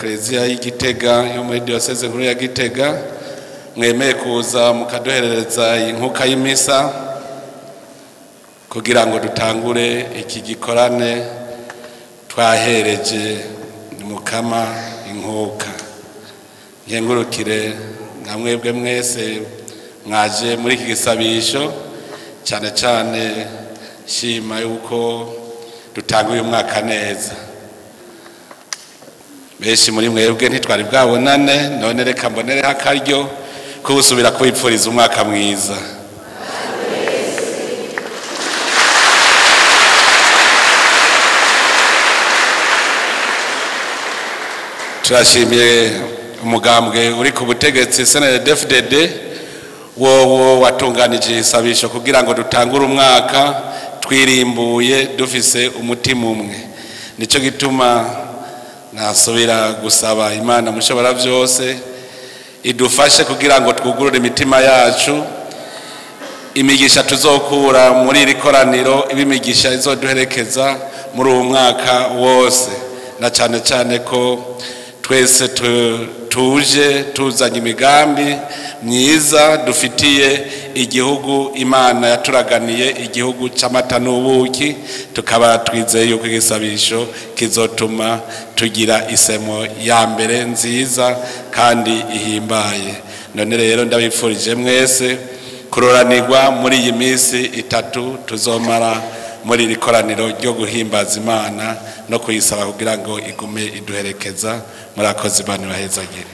Ecclesia y'Igitega yo muri diocese nkuru ya Gitega mwemeye kuza mukaduherereza inkuka y'imisa kugira ngo dutangure iki gikorane twahereje mukama inkuka. Nkengurukire namwebwe mwese mwaje muri iki gisabisho, cyane cyane shima yuko dutanguye umwaka neza. Benshi muri mwebwe ntitwari bwabonane, none reka mbonereho akaryo ko gusubira kubipfuriza umwaka mwiza. Turashimiye umugambwe uri ku butegetsi CNDD-FDD wowo watunganije isabisho kugira ngo dutangure umwaka twirimbuye dufise umutima umwe. Nico gituma nasubira gusaba Imana mushobora byose idufashe kugira ngo twugurure imitima yacu, imigisha tuzokura muri iri koraniro ibimigisha izoduherekeza muri uwo mwaka wose, na cyane cyane ko twese tuje tuzanye imigambi myiza dufitiye igihugu Imana yaturaganiye, igihugu c'amata n'ubuki. Tukaba twizeye yuko igisabisho kizotuma tugira isemo ya mbere nziza kandi ihimbaye. None rero ndabifurije mwese kuroranirwa muri iyi minsi itatu tuzomara muri iri koraniro ryo guhimbaza Imana no kuyisaba kugira ngo igume iduherekeza. Murakoze, Imana ibahezagire.